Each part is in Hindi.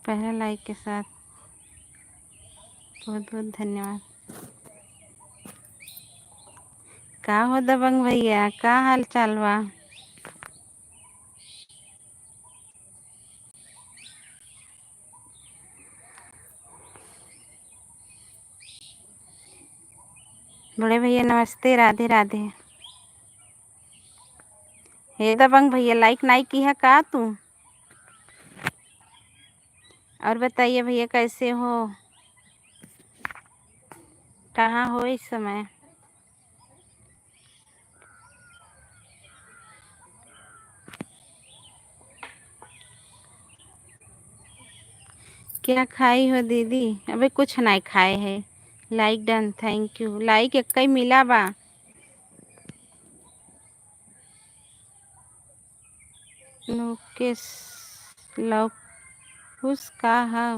पहले लाइक के साथ बहुत बहुत धन्यवाद। का हो दबंग भैया, का हाल चाल बा? बड़े भैया नमस्ते, राधे राधे। हे दबंग भैया, लाइक नहीं की है का तू? और बताइए भैया कैसे हो, कहाँ हो इस समय? क्या खाई हो दीदी? अबे कुछ नहीं खाए है। Like done, thank you. Like एक ही मिला बा। लोकेश लवकुश का है।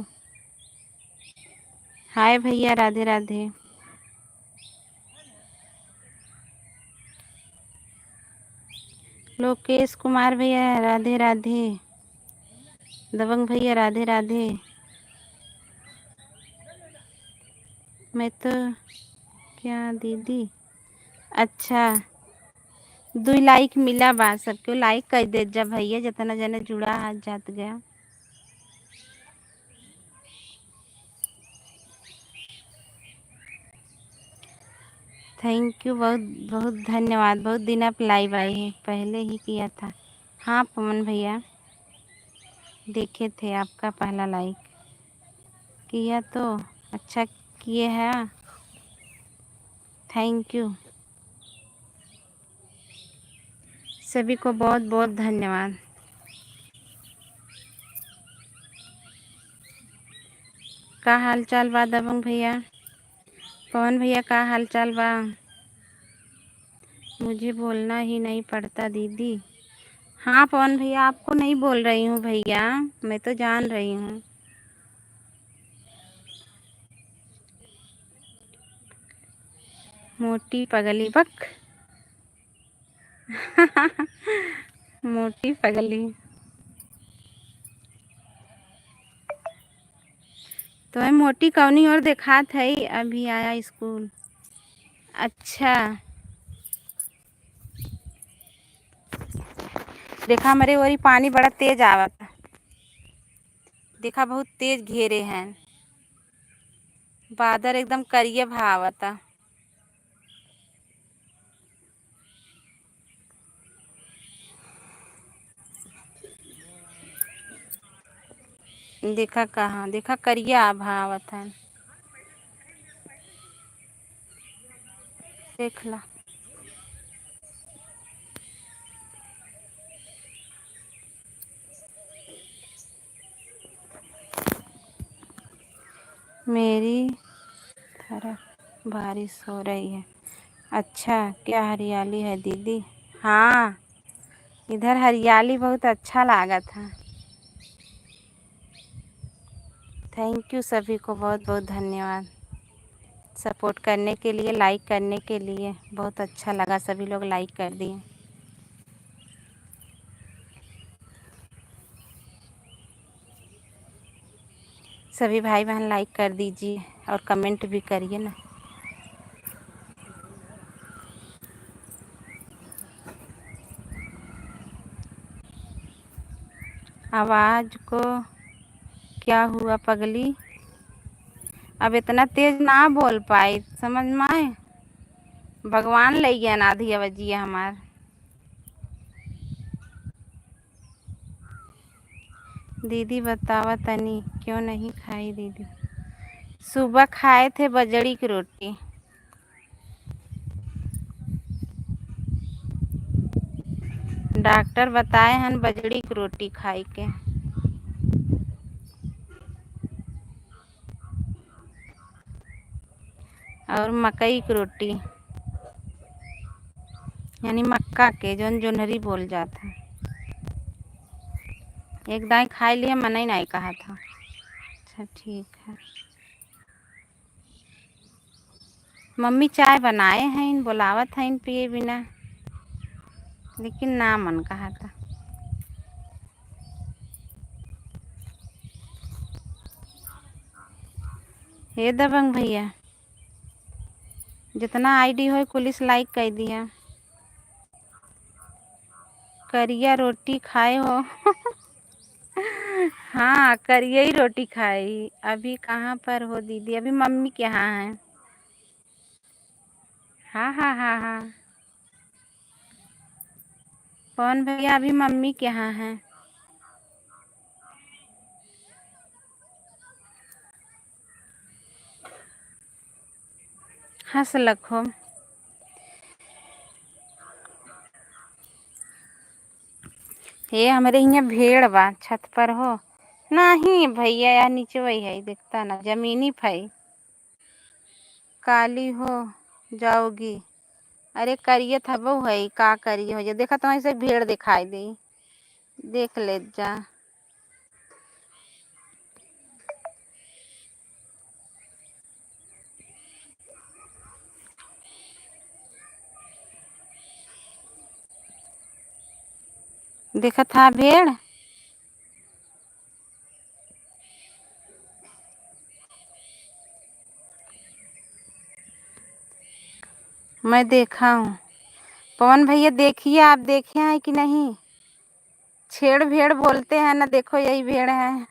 हाय भैया, राधे राधे। लोकेश कुमार भैया राधे राधे। दबंग भैया राधे राधे। मैं तो क्या दीदी, अच्छा दो लाइक मिला बा, सबको लाइक कर दे जब भैया, जितना जने जुड़ा हाथ जात गया। थैंक यू, बहुत बहुत धन्यवाद। बहुत दिन आप लाइव आए हैं, पहले ही किया था। हाँ पवन भैया, देखे थे आपका पहला लाइक किया तो अच्छा किए हैं, थैंक यू। सभी को बहुत बहुत धन्यवाद। का हाल चाल बा दबंग भैया? पवन भैया का हाल चाल बा? मुझे बोलना ही नहीं पड़ता दीदी। हाँ पवन भैया, आपको नहीं बोल रही हूँ भैया, मैं तो जान रही हूँ। मोटी पगली बक। मोटी पगली तो मैं मोटी कौनी और देखा था ही, अभी आया स्कूल। अच्छा देखा, मेरे वही पानी बड़ा तेज आवत, देखा बहुत तेज घेरे हैं, बादल एकदम करिए भावता। देखा कहाँ, देखा करिया भावत है, देख ला। मेरी तरफ बारिश हो रही है। अच्छा, क्या हरियाली है दीदी? हाँ, इधर हरियाली बहुत अच्छा लगा था। थैंक यू, सभी को बहुत बहुत धन्यवाद सपोर्ट करने के लिए, लाइक करने के लिए। बहुत अच्छा लगा, सभी लोग लाइक कर दिए। सभी भाई बहन लाइक कर दीजिए और कमेंट भी करिए ना। आवाज़ को क्या हुआ पगली? अब इतना तेज ना बोल पाई, समझ में आए? भगवान ले गया ना आधी अवजिया हमार। दीदी बतावा तनी, क्यों नहीं खाई दीदी? सुबह खाए थे बजड़ी की रोटी। डॉक्टर बताए हैं बजड़ी की रोटी खाई के, और मकई की रोटी, यानी मक्का के जौन जोनहरी बोल जाता है। एक दाई खाई लिए, मना ही नहीं कहा था। अच्छा ठीक है। मम्मी चाय बनाए हैं, बुलावत हैं पिए बिना, लेकिन ना मन कहा था। हे दबंग भैया, जितना आईडी हो पुलिस लाइक कर दिया। करिया रोटी खाए हो? हाँ, करिया ही रोटी खाई। अभी कहाँ पर हो दीदी? अभी मम्मी के यहाँ है। हाँ हाँ हाँ हाँ, कौन भैया? अभी मम्मी के यहाँ है। हंस लखो। ये हमारे यहाँ भेड़ बा छत पर हो। नहीं भैया, यार नीचे वही है, दिखता ना, जमीनी भाई। काली हो जाओगी? अरे करिए था वो है, का करिए हो? देखा तो ऐसे भेड़ दिखाई दी, देख ले जा। देखा था भेड़? मैं देखा हूँ। पवन भैया देखिए, आप देखे हैं कि नहीं? छेड़ भेड़ बोलते हैं ना, देखो यही भेड़ है।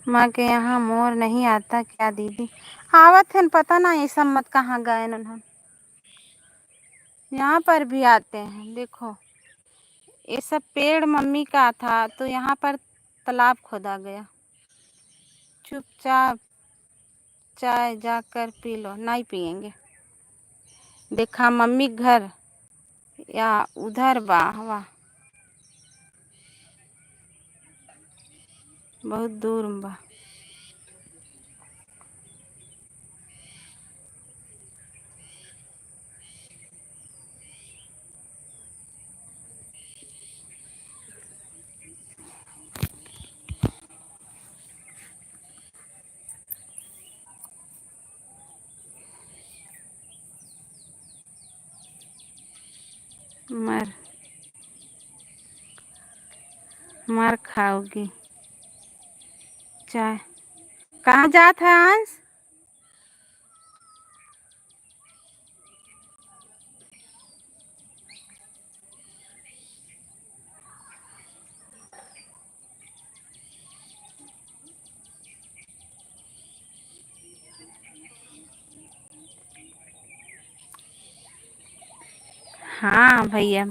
माँ के यहाँ मोर नहीं आता क्या दीदी? आवत है, पता ना ये सब मत कहाँ गए उन्होंने। यहाँ पर भी आते हैं, देखो ये सब पेड़ मम्मी का था, तो यहाँ पर तालाब खोदा गया। चुपचाप चाय जाकर पी लो। नहीं पियेंगे। देखा मम्मी घर या उधर? वाह वाह, बहुत दूर बा। मर मर खाओगी चाय। कहाँ जात है अंश? हाँ भैया,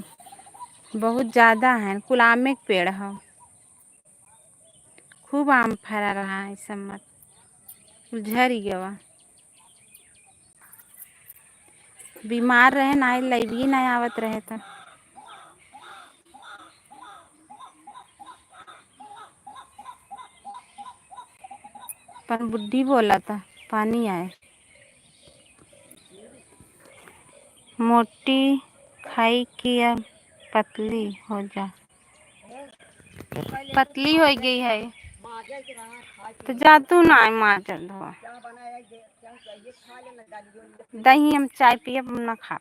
बहुत ज़्यादा है, कुल आम के पेड़ है। खूब आम फरा रहा है इस समय, झड़ गया। बीमार रहे ना, लैबी नहीं आवत रहे तो। पर बुढ़ी बोला था पानी आए। मोटी खाई कि अब पतली हो जा? पतली हो गई है तो जातू ना माचल धो। दही हम चाय पिए ना खा।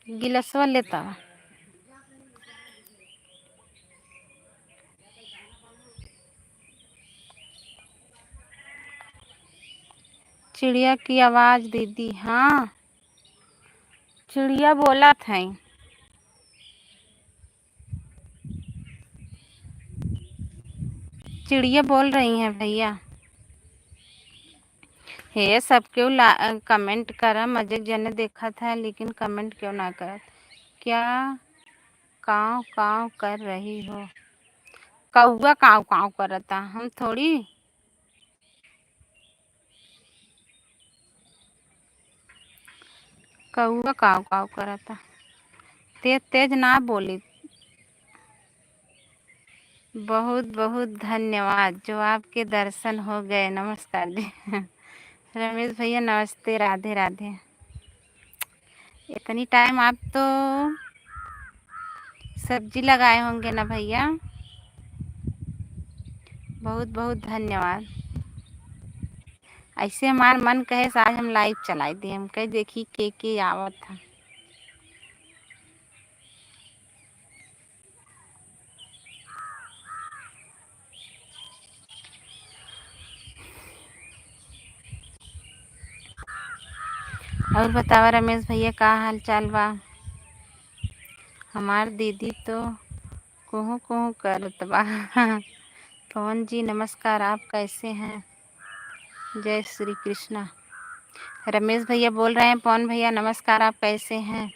गिलसवा लेता। चिड़िया की आवाज दीदी? हाँ, चिड़िया बोला था। चिड़िया बोल रही हैं भैया। हे सब क्यों कमेंट करा? मजे जने देखा था, लेकिन कमेंट क्यों ना कर? क्या काव काव कर रही हो? कौआ काव काव करता, हम थोड़ी। कौआ काव काव करता। तेज तेज ना बोली। बहुत बहुत धन्यवाद जो आपके दर्शन हो गए। नमस्कार जी। रमेश भैया नमस्ते, राधे राधे। इतनी टाइम आप तो सब्जी लगाए होंगे ना भैया। बहुत बहुत धन्यवाद। ऐसे हमार मन कहे आज हम लाइव चलाई दी, हम कहे देखी के आवत था। और बतावा रमेश भैया का हाल चाल बा। हमार दीदी तो कुहू कुहू करत बा। पवन जी नमस्कार, आप कैसे हैं। जय श्री कृष्णा। रमेश भैया बोल रहे हैं पवन भैया नमस्कार, आप कैसे हैं।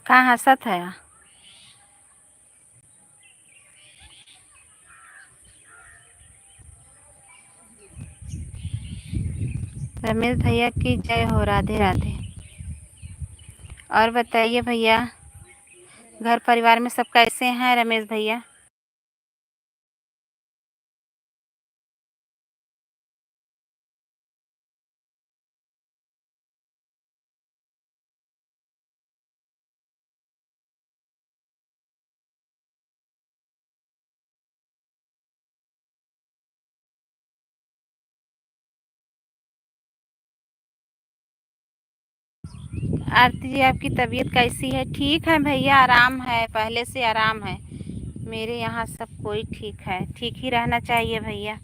कहाँ हंसत है। रमेश भैया की जय हो, राधे राधे। और बताइए भैया, घर परिवार में सब कैसे हैं रमेश भैया। आरती जी आपकी तबीयत कैसी है। ठीक है भैया, आराम है, पहले से आराम है। मेरे यहाँ सब कोई ठीक है, ठीक ही रहना चाहिए भैया।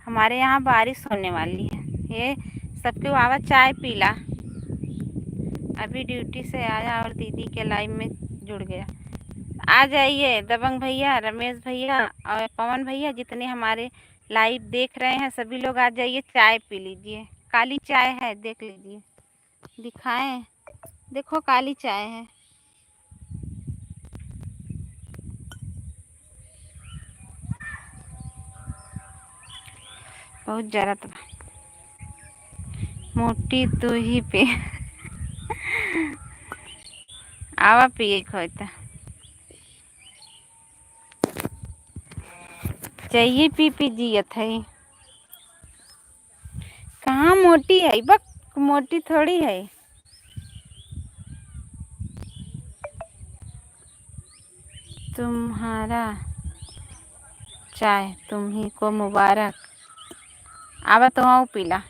हमारे यहाँ बारिश होने वाली है। ये सबके आवा चाय पीला। अभी ड्यूटी से आया और दीदी के लाइव में जुड़ गया। आ जाइए दबंग भैया, रमेश भैया और पवन भैया, जितने हमारे लाइव देख रहे हैं सभी लोग आ जाइए, चाय पी लीजिए। काली चाय है, देख लीजिए। दिखाएं, देखो काली चाय है। बहुत जरूरत बा। मोटी तू ही पे। आवा पिए खोता चाहिए, पी पी जियत है। कहाँ मोटी है बक, मोटी थोड़ी है। तुम्हारा चाय तुम्ही को मुबारक। आवा तो आओ पीला।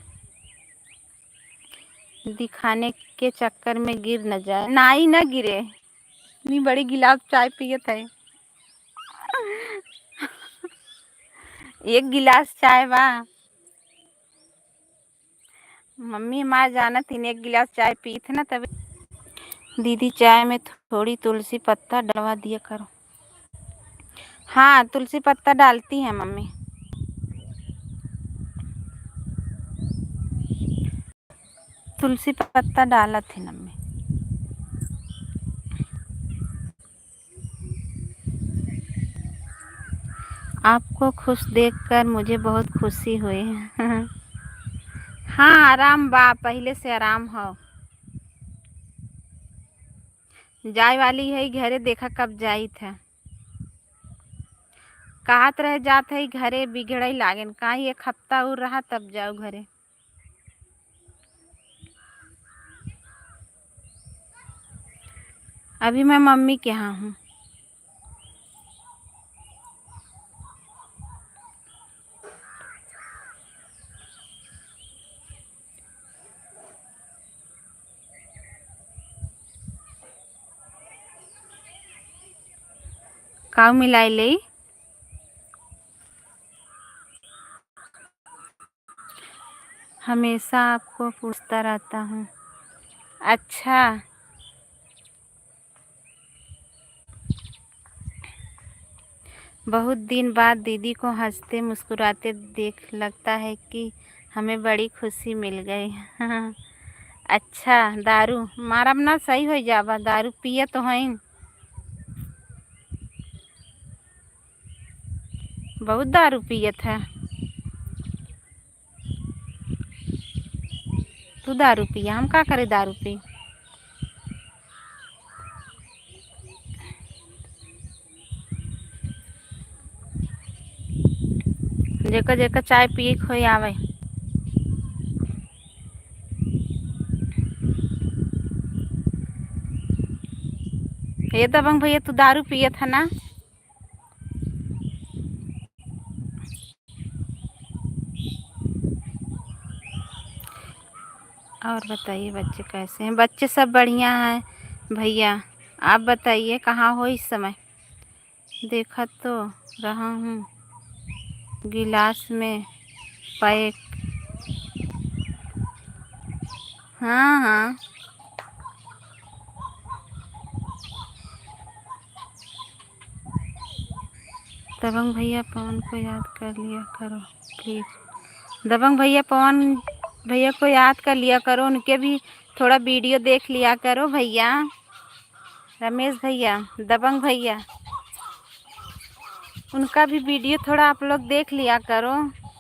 दिखाने के चक्कर में गिर न जाए। ना ही ना गिरे, इतनी बड़ी गिलास चाय पियत है। एक गिलास चाय बा। मम्मी हमार जाना थी, एक गिलास चाय पी थे ना तभी। दीदी चाय में थोड़ी तुलसी पत्ता डलवा दिया करो। हाँ तुलसी पत्ता डालती है मम्मी। तुलसी पत्ता डाला थी मम्मी। आपको खुश देखकर मुझे बहुत खुशी हुई। हाँ आराम बा, पहले से आराम हो। जाय वाली है घरे, देखा कब जाई था। कहत रह जात है घरे, बिगड़ई लागेन का, एक हफ्ता और रहा तब जाओ घरे। अभी मैं मम्मी के यहाँ हूँ। काऊ मिलाई ले। हमेशा आपको पूछता रहता हूँ। अच्छा, बहुत दिन बाद दीदी को हंसते मुस्कुराते देख लगता है कि हमें बड़ी खुशी मिल गई। अच्छा, दारू मारब ना सही हो जाबा, दारू पिए तो हैं। बहुत दारू पियत है। तू दारू पिया, हम का करे दारू पी। जेकर जेकर चाय पिए खोई आवे। ये दबंग भैया तू दारू पियत है ना। और बताइए बच्चे कैसे हैं। बच्चे सब बढ़िया हैं भैया। आप बताइए कहाँ हो इस समय। देखा तो रहा हूँ गिलास में पैक। हाँ हाँ। दबंग भैया पवन को याद कर लिया करो प्लीज़। दबंग भैया पवन भैया को याद कर लिया करो, उनके भी थोड़ा वीडियो देख लिया करो भैया। रमेश भैया, दबंग भैया, उनका भी वीडियो थोड़ा आप लोग देख लिया करो,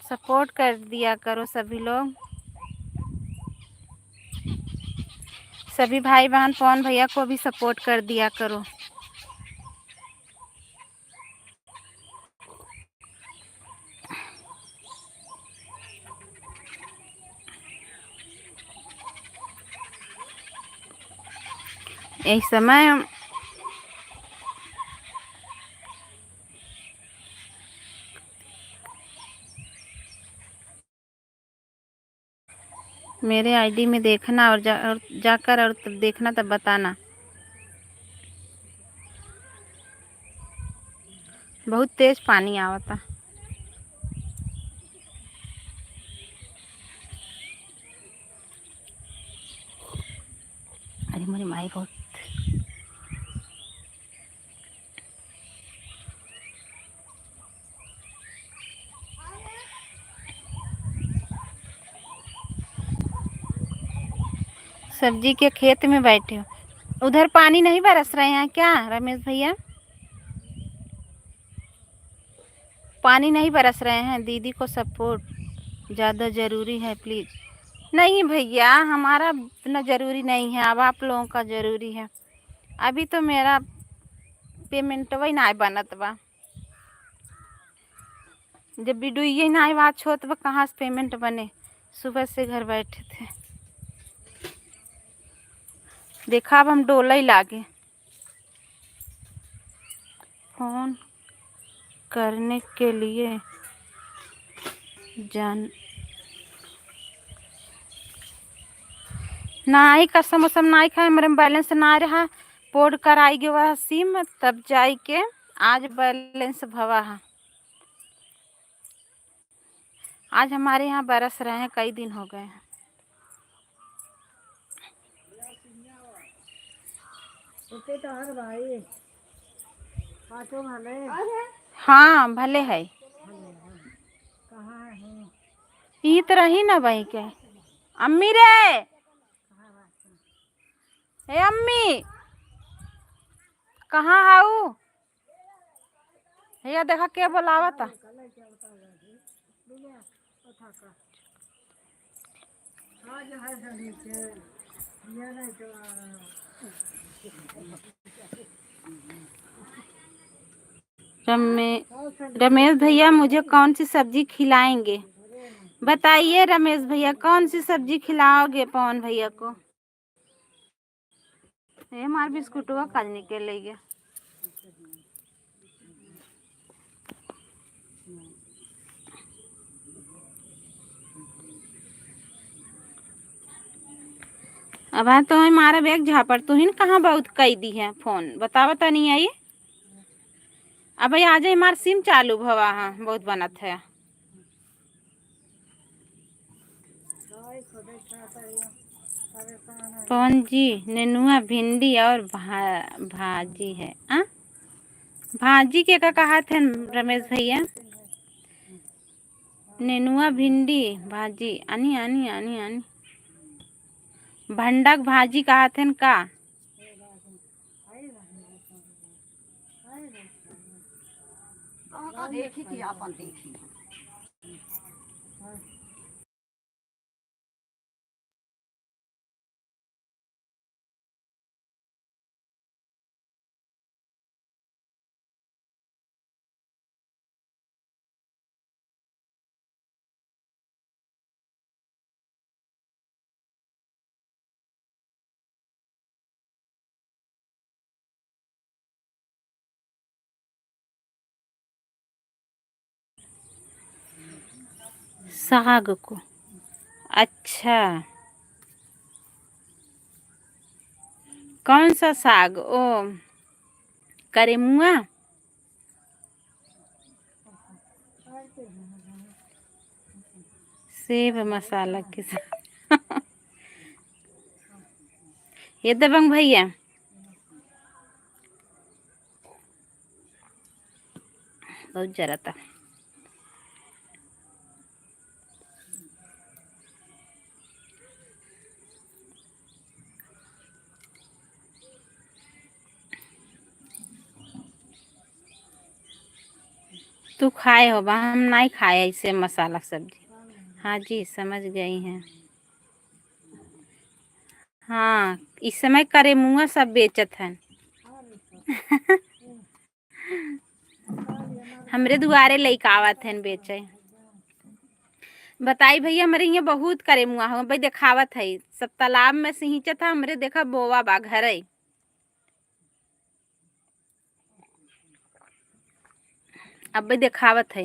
सपोर्ट कर दिया करो सभी लोग। सभी भाई बहन पवन भैया को भी सपोर्ट कर दिया करो। इस समय मेरे आईडी में देखना और जाकर और तब देखना, तब बताना। बहुत तेज पानी आवता। अरे मेरी माई बहुत। सब्जी के खेत में बैठे हो, उधर पानी नहीं बरस रहे हैं क्या रमेश भैया। पानी नहीं बरस रहे हैं। दीदी को सपोर्ट ज़्यादा ज़रूरी है प्लीज़। नहीं भैया हमारा इतना ज़रूरी नहीं है, अब आप लोगों का ज़रूरी है। अभी तो मेरा पेमेंट वही ना बनत बा। जब वीडियो ये ना बात छोत बा कहाँ से पेमेंट बने। सुबह से घर बैठे थे। देखा अब हम डोला ही लागे फोन करने के लिए जान ना आई। कसम वसम ना आई खाए, मेरे में बैलेंस ना रहा। पोर्ट कराई गए वह सिम, तब जाई के आज बैलेंस भवा है। आज हमारे यहाँ बरस रहे हैं, कई दिन हो गए हैं। हाँ भले है। ई तरह ही ना भाई के अम्मी रे। हे अम्मी कहाँ हाउ। भैया देखा के बोलावा था। रमेश भैया मुझे कौन सी सब्जी खिलाएंगे बताइए। रमेश भैया कौन सी सब्जी खिलाओगे पवन भैया को। ये हमारे बिस्कुटवा कल निकल ले गया। अब तो हमारा बैग झापड़ तू ही कहाँ बहुत कई दी है फोन बता नहीं आई। अब भाई आज हमारा सिम चालू भवा हाँ बहुत बनत है। पवन जी नेनुआ भिंडी और भाजी है। आ? भाजी के का कहा थे रमेश भैया। नेनुआ भिंडी भाजी आनी आनी आनी आनी भंडक भाजी कहा थे का। देखी कि अपन देखी साग को। अच्छा, कौन सा साग? ओ करेमुआ। सेब मसाला के साथ। ये दबंग भैया, बहुत जरा था। तू खाए हो बा, हम नहीं खाए ऐसे मसाला सब्जी। हाँ जी, समझ गई हैं। हाँ, इस समय करेमुआ सब बेचत हैं। हमरे दुआरे लइका आवत हैं बेचे। बताई भैया, हमारे यहाँ बहुत करेमुआ हो भाई, देखावत है सब तालाब में से हिंचत था। हमरे देखा बोवा बा घर है। अब भाई देखावत है।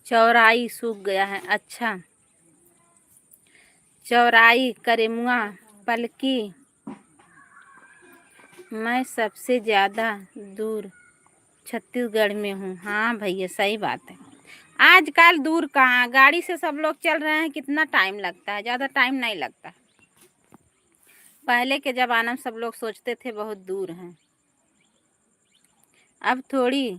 चौराई सूख गया है। अच्छा, चौराई करेमुआ पलकी। मैं सबसे ज़्यादा दूर छत्तीसगढ़ में हूँ। हाँ भैया, सही बात है। आजकल दूर कहाँ, गाड़ी से सब लोग चल रहे हैं। कितना टाइम लगता है? ज़्यादा टाइम नहीं लगता। पहले के ज़माना में सब लोग सोचते थे बहुत दूर हैं। अब थोड़ी।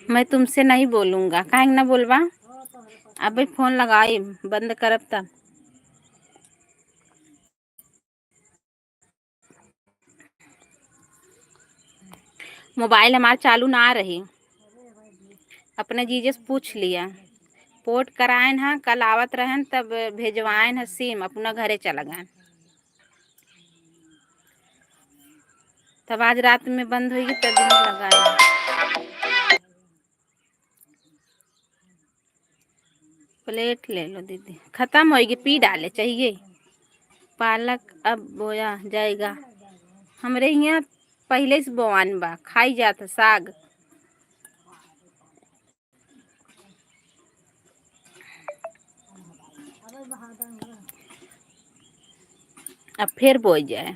मैं तुमसे नहीं बोलूँगा। काहे ना बोलबा? अब भाई फोन लगाई बंद करब तब। मोबाइल हमारा चालू ना रही। अपने जीजे से पूछ लिया। पोर्ट करायन है, कल आवत रहन तब भेजवायन है सिम, अपना घरे चला गए। तब आज रात में बंद होगी तब लगाए। प्लेट ले लो दीदी, खत्म होगी, पी डाले चाहिए। पालक अब बोया जाएगा। हमरे यहाँ पहले से बोआन बा, खाई जाता साग। अब फिर बोई जाए।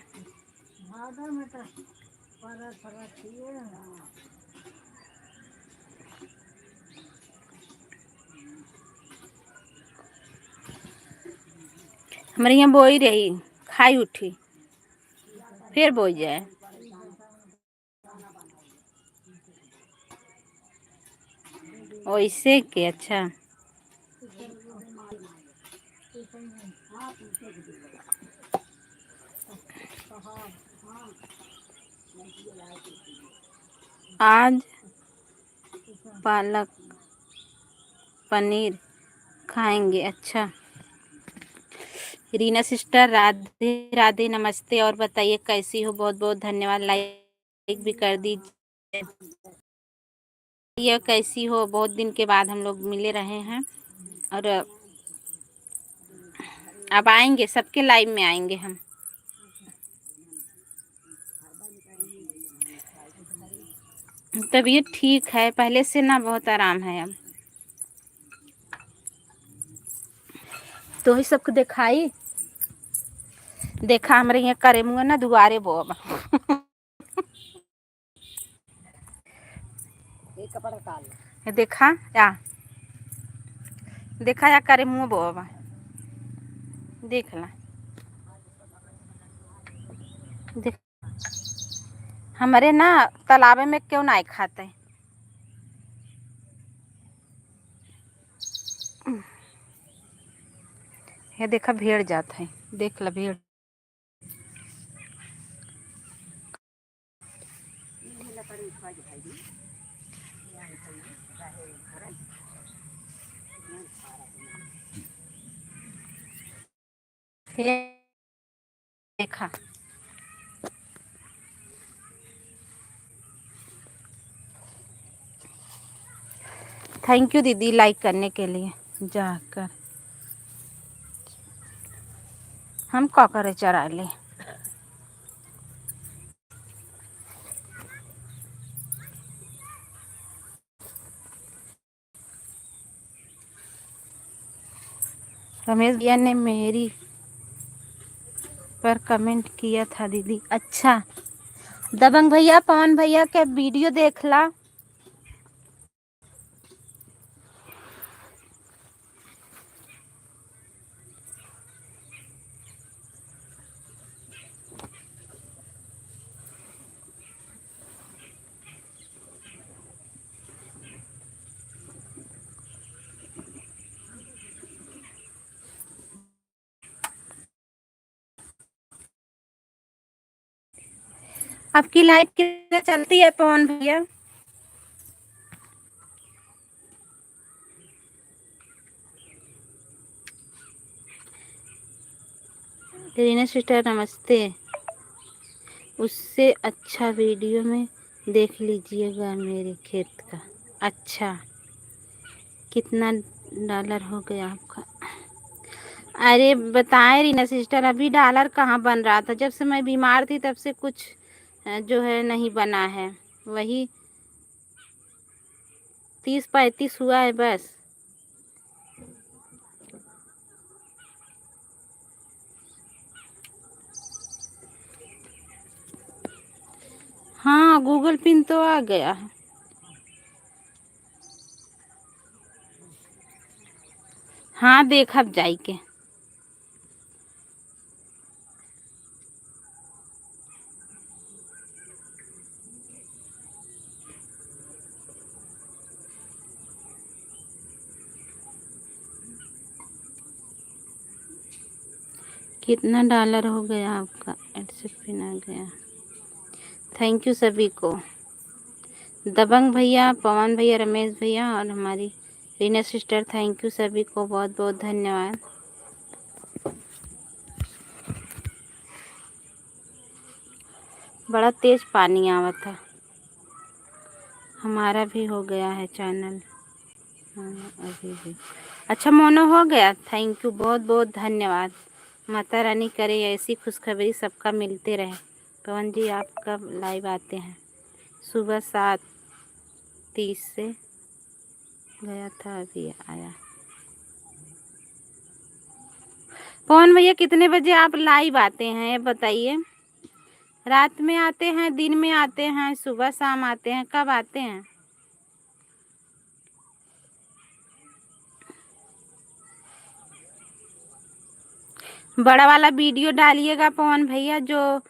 हमारे यहाँ बोई रही, खाई उठी, फिर बोई जाए। वैसे के अच्छा। आज पालक पनीर खाएंगे। अच्छा, रीना सिस्टर, राधे राधे, नमस्ते। और बताइए कैसी हो? बहुत बहुत धन्यवाद, लाइक भी कर दीजिए। ये कैसी हो? बहुत दिन के बाद हम लोग मिले रहे हैं और अब आएंगे, सबके लाइव में आएंगे हम। तबीयत ठीक है पहले से ना, बहुत आराम है अब। तो ही सबको दिखाई देखा हमारे यहाँ करे मुँह ना दुआरे बोब। देखा या देखा या करे मुँह बोब, देख ला देख। हमारे ना तालाबे में क्यों नहीं खाते? ये देखा भेड़ जात है, देख ला भेड़। ये देखा। थैंक यू दीदी लाइक करने के लिए। जाकर हम कॉकरे चरा ले। रमेश भैया ने मेरी पर कमेंट किया था दीदी। अच्छा, दबंग भैया पवन भैया के वीडियो देख ला। आपकी लाइव कितने चलती है पवन भैया? रीना सिस्टर नमस्ते। उससे अच्छा वीडियो में देख लीजिएगा मेरे खेत का। अच्छा, कितना डॉलर हो गया आपका? अरे बताएं रीना सिस्टर, अभी डॉलर कहाँ बन रहा था। जब से मैं बीमार थी तब से कुछ जो है नहीं बना है। वही 30-35 हुआ है बस। हाँ, गूगल पिन तो आ गया है। हाँ, देखब जाई के। कितना डॉलर हो गया आपका? एडसेट पिन आ गया। थैंक यू सभी को, दबंग भैया, पवन भैया, रमेश भैया और हमारी रीना सिस्टर। थैंक यू सभी को, बहुत बहुत धन्यवाद। बड़ा तेज पानी आवा था। हमारा भी हो गया है चैनल। हाँ, अभी भी। अच्छा, मोनो हो गया। थैंक यू, बहुत बहुत धन्यवाद। माता रानी करे ऐसी खुशखबरी सबका मिलते रहे। पवन जी आप कब लाइव आते हैं? सुबह 7:30 से गया था, अभी आया। पवन भैया कितने बजे आप लाइव आते हैं ये बताइए? रात में आते हैं, दिन में आते हैं, सुबह शाम आते हैं, कब आते हैं? बड़ा वाला वीडियो डालिएगा पवन भैया। जो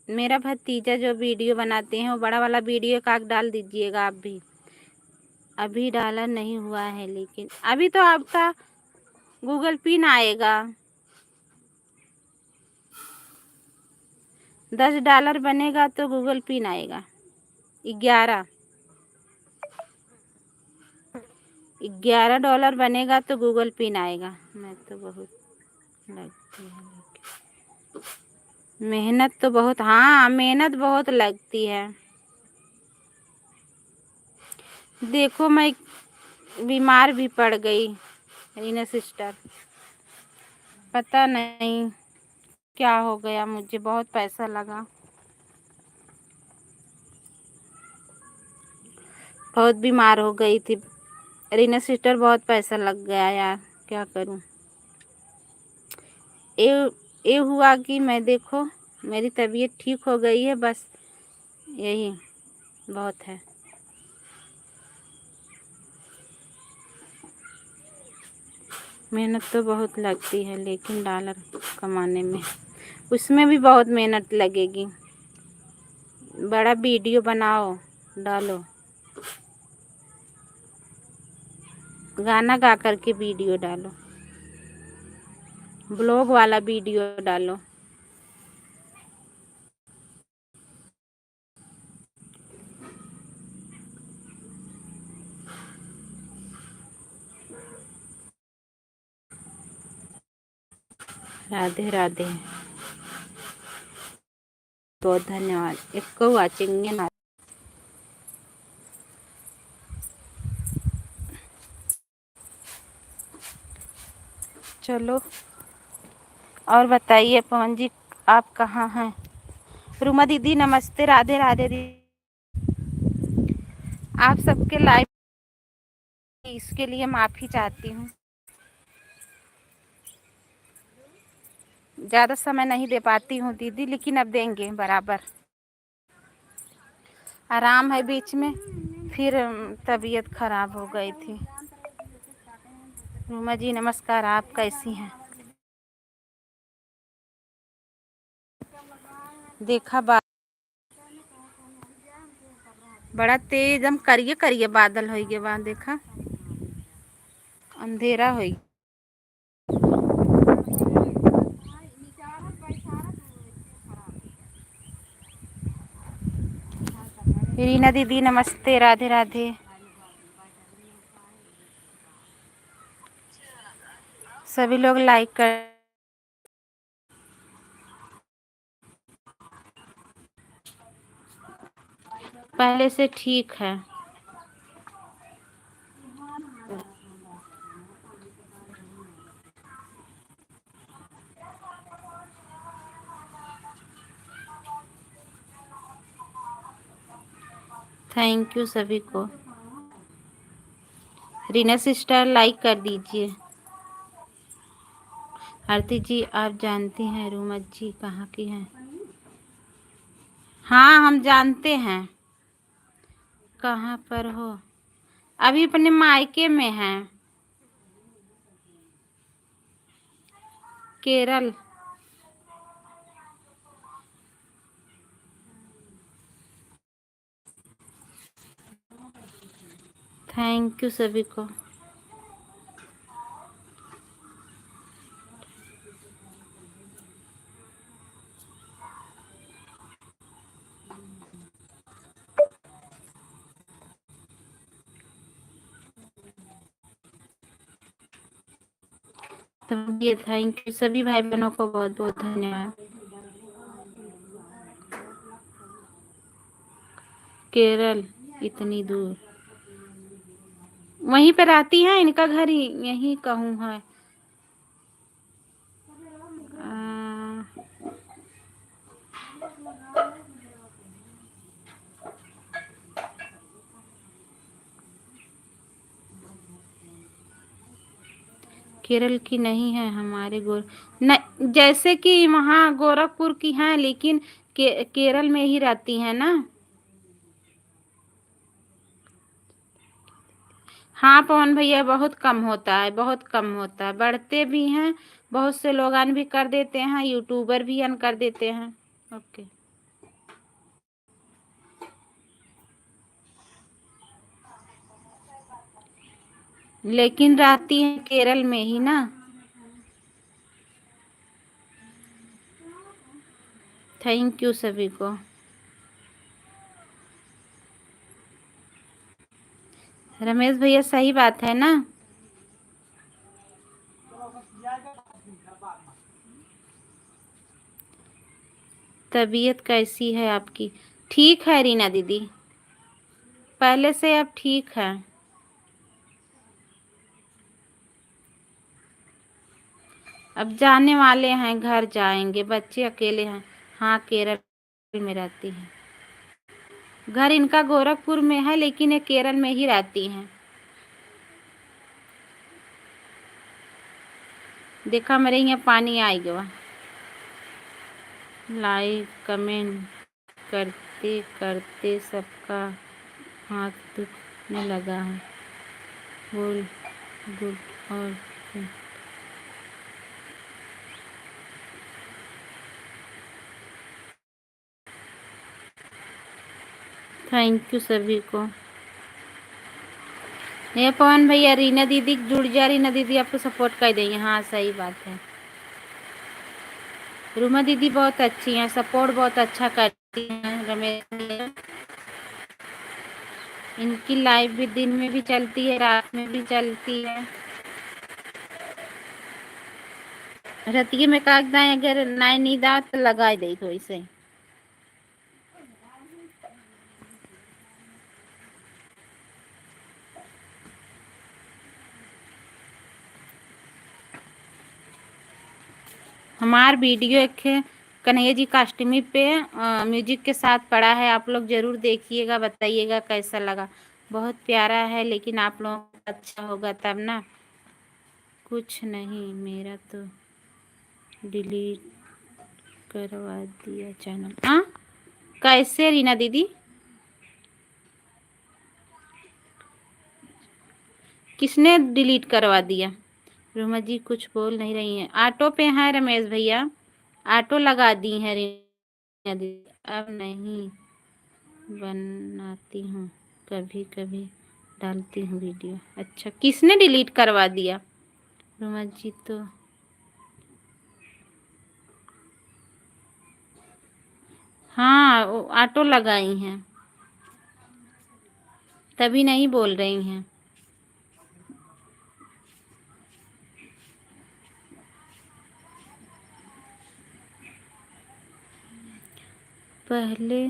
मेरा भतीजा जो वीडियो बनाते हैं वो बड़ा वाला वीडियो का डाल दीजिएगा आप भी। अभी डाला नहीं हुआ है, लेकिन अभी तो आपका गूगल पिन आएगा। 10 डॉलर बनेगा तो गूगल पिन आएगा। 11 11 डॉलर बनेगा तो गूगल पिन आएगा। मैं तो बहुत लगती है, मेहनत तो बहुत। हाँ, मेहनत बहुत लगती है। देखो मैं बीमार भी पड़ गई रीना सिस्टर, पता नहीं क्या हो गया मुझे। बहुत पैसा लगा, बहुत बीमार हो गई थी रीना सिस्टर। बहुत पैसा लग गया यार, क्या करूं। ये हुआ कि मैं देखो मेरी तबीयत ठीक हो गई है, बस यही बहुत है। मेहनत तो बहुत लगती है, लेकिन डॉलर कमाने में उसमें भी बहुत मेहनत लगेगी। बड़ा वीडियो बनाओ, डालो, गाना गा कर के वीडियो डालो। ब्लॉग वाला वीडियो डालो। राधे राधे, बहुत धन्यवाद। एक वाचिंग ना। चलो और बताइए पवन जी, आप कहाँ हैं? रूमा दीदी नमस्ते, राधे राधे दीदी। आप सबके लाइव, इसके लिए माफ़ी चाहती हूँ। ज़्यादा समय नहीं दे पाती हूँ दीदी, लेकिन अब देंगे बराबर। आराम है बीच में, फिर तबीयत खराब हो गई थी। रूमा जी नमस्कार, आप कैसी हैं? देखा बड़ा तेज हम करिए करिए बादल हो गए वहाँ, देखा अंधेरा हो। रीना दीदी नमस्ते, राधे राधे। सभी लोग लाइक कर, पहले से ठीक है। थैंक यू सभी को। रीना सिस्टर लाइक कर दीजिए। आरती जी आप जानती हैं रूमा जी कहाँ की हैं? हाँ हम जानते हैं। कहाँ पर हो? अभी अपने मायके में हैं, केरल। थैंक यू सभी को। तो ये थैंक यू सभी भाई बहनों को, बहुत बहुत धन्यवाद। केरल इतनी दूर, वहीं पे रहती हैं, इनका घर ही यहीं कहूँ है। केरल की नहीं है हमारे न, जैसे कि वहाँ गोरखपुर की हैं, लेकिन केरल में ही रहती हैं ना। हाँ पवन भैया, बहुत कम होता है, बहुत कम होता है। बढ़ते भी हैं, बहुत से लोग अन भी कर देते हैं, यूट्यूबर भी अन कर देते हैं। ओके। लेकिन रहती है केरल में ही ना। थैंक यू सभी को। रमेश भैया सही बात है ना। तबीयत कैसी है आपकी? ठीक है रीना दीदी, पहले से अब ठीक है। अब जाने वाले हैं, घर जाएंगे, बच्चे अकेले हैं। हाँ केरल में रहती है, घर इनका गोरखपुर में है, लेकिन ये केरल में ही रहती हैं। देखा मेरे यहाँ पानी आ गया। लाइक कमेंट करते करते सबका हाथ दुखने लगा है। बोल गुड और थैंक यू सभी को। ये पवन भैया रीना दीदी जुड़ जा, रीना दीदी आपको सपोर्ट कर देंगे। हाँ सही बात है। रूमा दीदी बहुत अच्छी हैं, सपोर्ट बहुत अच्छा करती हैं रमेश भैया। इनकी लाइव भी दिन में भी चलती है, रात में भी चलती है। रतिये में कागदा अगर नाई नींद आ तो लगा दे तो इसे। हमार वीडियो एक कन्हैया जी का अष्टमी पे म्यूजिक के साथ पड़ा है, आप लोग जरूर देखिएगा, बताइएगा कैसा लगा। बहुत प्यारा है, लेकिन आप लोगों को अच्छा होगा तब ना। कुछ नहीं, मेरा तो डिलीट करवा दिया चैनल। हाँ कैसे रीना दीदी? किसने डिलीट करवा दिया? रोमा जी कुछ बोल नहीं रही हैं। ऑटो पे हैं रमेश भैया, ऑटो लगा दी है रीना दीदी। अब नहीं बनाती हूँ, कभी कभी डालती हूँ वीडियो। अच्छा, किसने डिलीट करवा दिया? रोमा जी तो हाँ वो ऑटो लगाई हैं, तभी नहीं बोल रही हैं। पहले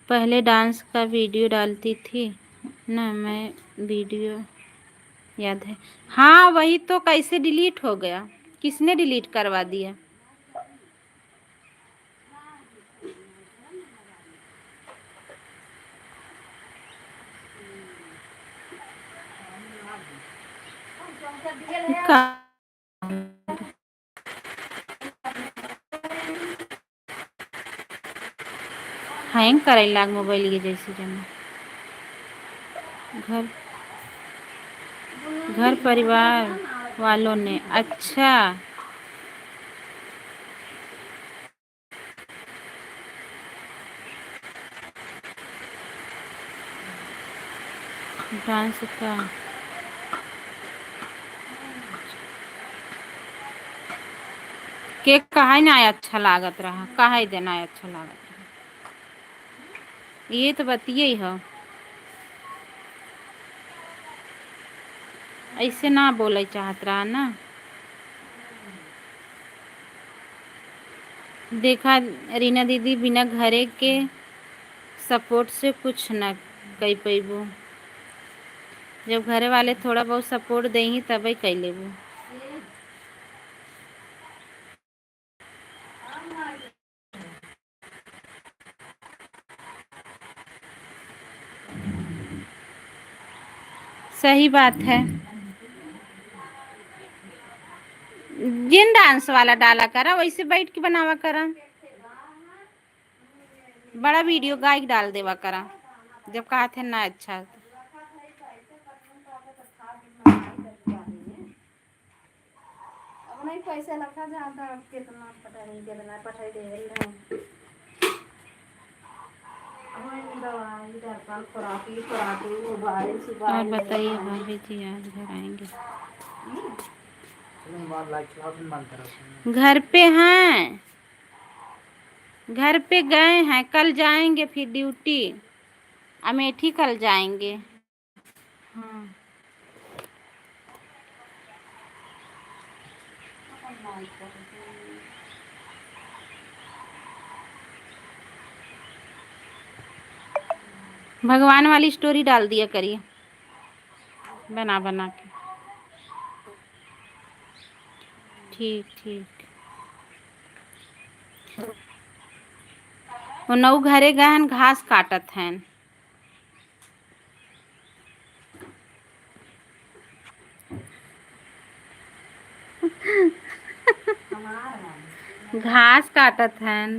पहले डांस का वीडियो डालती थी ना मैं, वीडियो याद है। हाँ वही तो, कैसे डिलीट हो गया? किसने डिलीट करवा दिया? का हैंग करे लाग मोबाइल ये जैसे जमा। घर घर परिवार वालों ने? अच्छा, डांस का केक काहे ना अच्छा लागत रहा, काहे देना अच्छा लागत रहा, ये तो बतिये हो। ऐसे ना बोले चाहत रहा ना। देखा रीना दीदी, बिना घरे के सपोर्ट से कुछ ना कई पैबू। जब घरे वाले थोड़ा बहुत सपोर्ट देही तब कई लेबू। सही बात है। जिन डांस वाला डाला करा वैसे बैठ के बनावा करा, बड़ा वीडियो गायक डाल देवा करा जब कहा थे ना। अच्छा नहीं पैसे लखा जाता कितना पता नहीं कितना पठाई दे रहे। और बताइए भाभी जी आज घर आएंगे? घर पे हैं, घर पे गए हैं, कल जाएंगे फिर ड्यूटी। अमेठी कल जाएंगे। हाँ भगवान वाली स्टोरी डाल दिया करिए बना बना के। ठीक ठीक। वो नौ घरे गहन घास काटत हैं। घास काटत हैं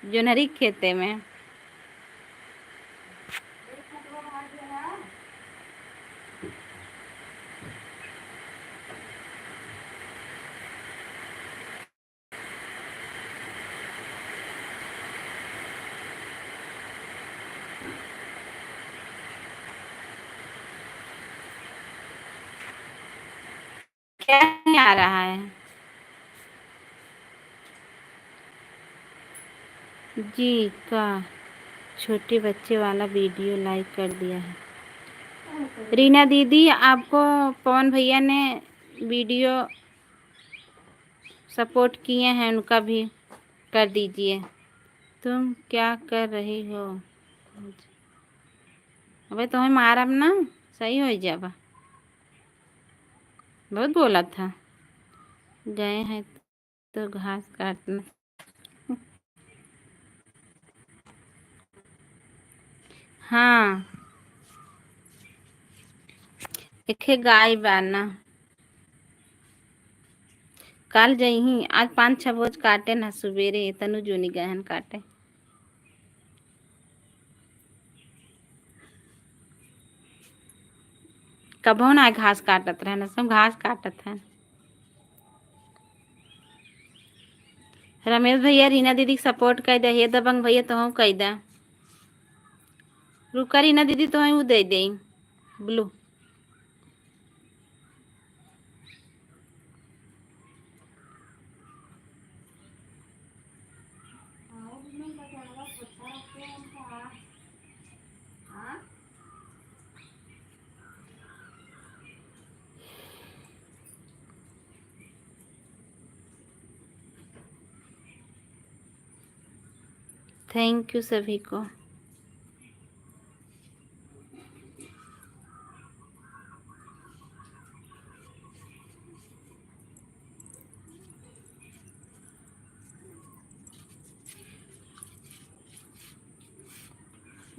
जोनहरी खेते में। क्या नहीं आ रहा है? जी का छोटे बच्चे वाला वीडियो लाइक कर दिया है। रीना दीदी, आपको पवन भैया ने वीडियो सपोर्ट किए हैं, उनका भी कर दीजिए। तुम क्या कर रही हो? अबे तुम्हें मारब ना, सही हो जाबा। बहुत बोला था। गए हैं तो घास काटना। हाँ, एक गाय बाना काल जही आज 5-6 बोझ काटे ना सुबेरे तनु जोनी गहन काटे। कबो ना घास काटत रहे ना, सब घास काटत है। रमेश भैया रीना दीदी सपोर्ट कर दे। हे दबंग भैया तो कह दे। रुका रीना दीदी तो वो दे दे ब्लू। थैंक यू सभी को।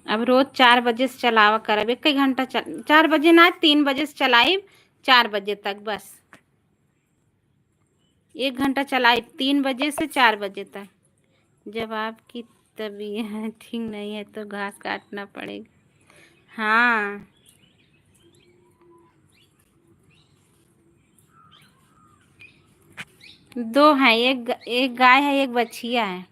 अब रोज 4 बजे से चलावा करब। एक घंटा 4 बजे ना, 3 बजे से चलाइब 4 बजे तक बस। 1 घंटा चलाइब 3 बजे से 4 बजे तक। जब आपकी तबीयत ठीक नहीं है तो घास काटना पड़ेगा। हाँ, 2 हैं, एक गाय है, एक बछिया है।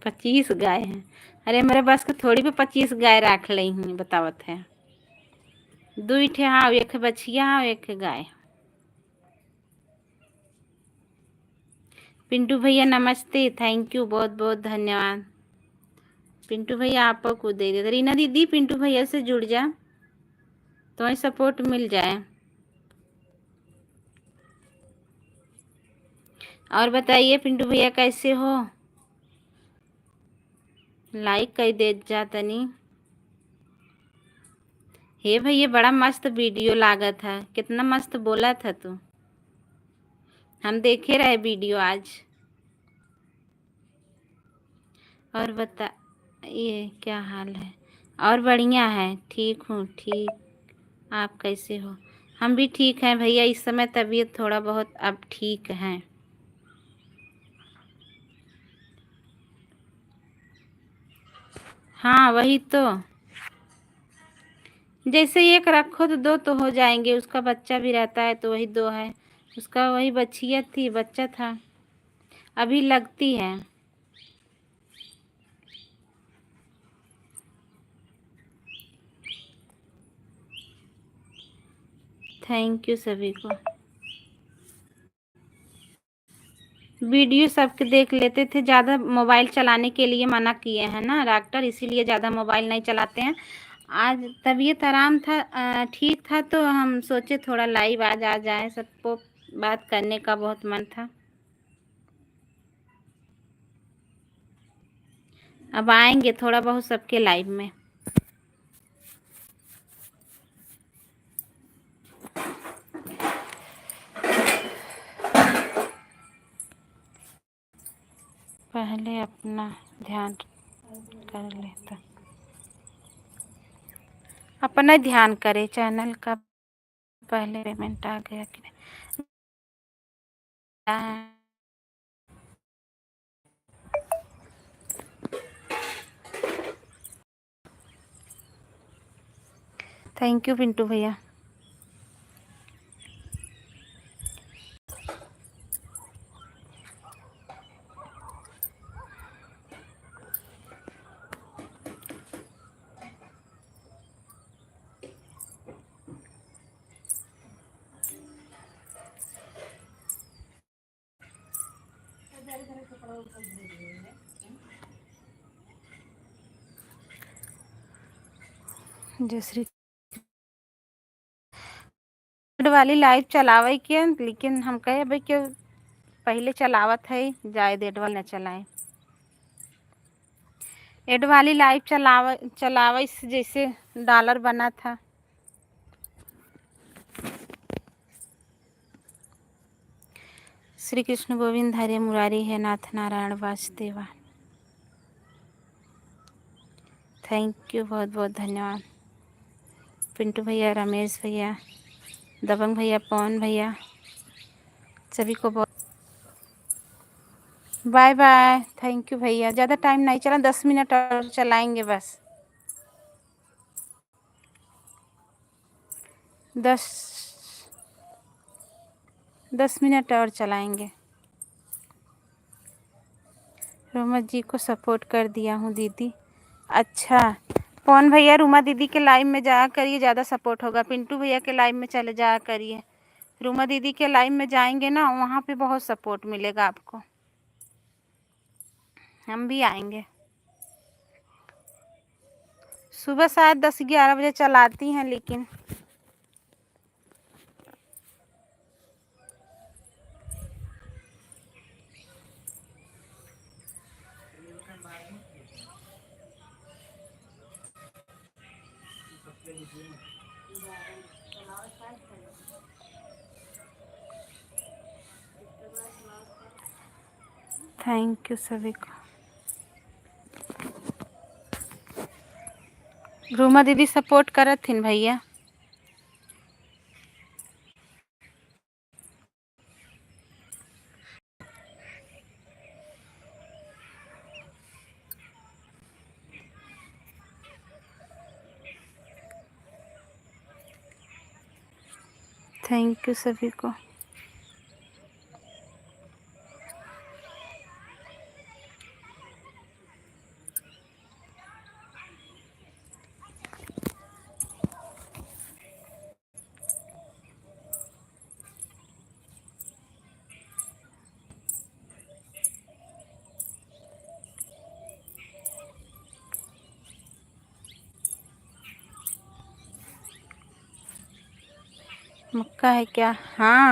25 गाय हैं। अरे मेरे बस के थोड़ी पे 25 गाय रख ली हूँ, बतावत है। 2 ठे हाँ, एक बछिया हाँ, एक गाय। पिंटू भैया नमस्ते, थैंक यू, बहुत बहुत धन्यवाद। पिंटू भैया आपको दे दे। रीना दीदी पिंटू भैया से जुड़ जा, तो सपोर्ट मिल जाए। और बताइए पिंटू भैया कैसे हो? लाइक कर दे जा तनी। हे भैया बड़ा मस्त वीडियो लागत है, कितना मस्त बोला था तू। हम देखे रहे वीडियो आज। और बता ये क्या हाल है? और बढ़िया है, ठीक हूँ ठीक। आप कैसे हो? हम भी ठीक हैं भैया, इस समय तबीयत थोड़ा बहुत अब ठीक है। हाँ वही तो, जैसे एक रखो तो 2 तो हो जाएंगे। उसका बच्चा भी रहता है तो वही 2 है। उसका वही बछिया थी, बच्चा था, अभी लगती है। थैंक यू सभी को। वीडियो सबके देख लेते थे। ज़्यादा मोबाइल चलाने के लिए मना किए हैं ना डॉक्टर, इसीलिए ज़्यादा मोबाइल नहीं चलाते हैं। आज तबीयत आराम था, ठीक था, तो हम सोचे थोड़ा लाइव आज आ जाए, सबको बात करने का बहुत मन था। अब आएंगे थोड़ा बहुत सबके लाइव में। पहले अपना ध्यान कर लेता, अपना ध्यान करे। चैनल का पहले पेमेंट आ गया कि नहीं? थैंक यू पिंटू भैया। जय श्री वाली लाइव चलावे के, लेकिन हम कहे भाई कि पहले चलावत है जाए एड वाली न चलाए। एड वाली लाइव चलावे से जैसे डॉलर बना था। श्री कृष्ण गोविंद हरे मुरारी है नाथ नारायण वासुदेवा। थैंक यू, बहुत बहुत धन्यवाद पिंटू भैया, रमेश भैया, दबंग भैया, पवन भैया, सभी को बहुत बाय बाय। थैंक यू भैया। ज़्यादा टाइम नहीं चला, 10 मिनट और चलाएंगे बस। 10 मिनट और चलाएंगे। रोमा जी को सपोर्ट कर दिया हूँ दीदी। अच्छा पवन भैया, रूमा दीदी के लाइव में जाया करिए, ज़्यादा सपोर्ट होगा। पिंटू भैया के लाइव में चले जाया करिए। रूमा दीदी के लाइव में जाएंगे ना, वहाँ पे बहुत सपोर्ट मिलेगा आपको। हम भी आएंगे। सुबह शायद 10-11 बजे चलाती हैं, लेकिन थैंक यू सभी को। रूमा दीदी सपोर्ट करत थिन भैया। थैंक यू सभी को। मक्का है क्या? हाँ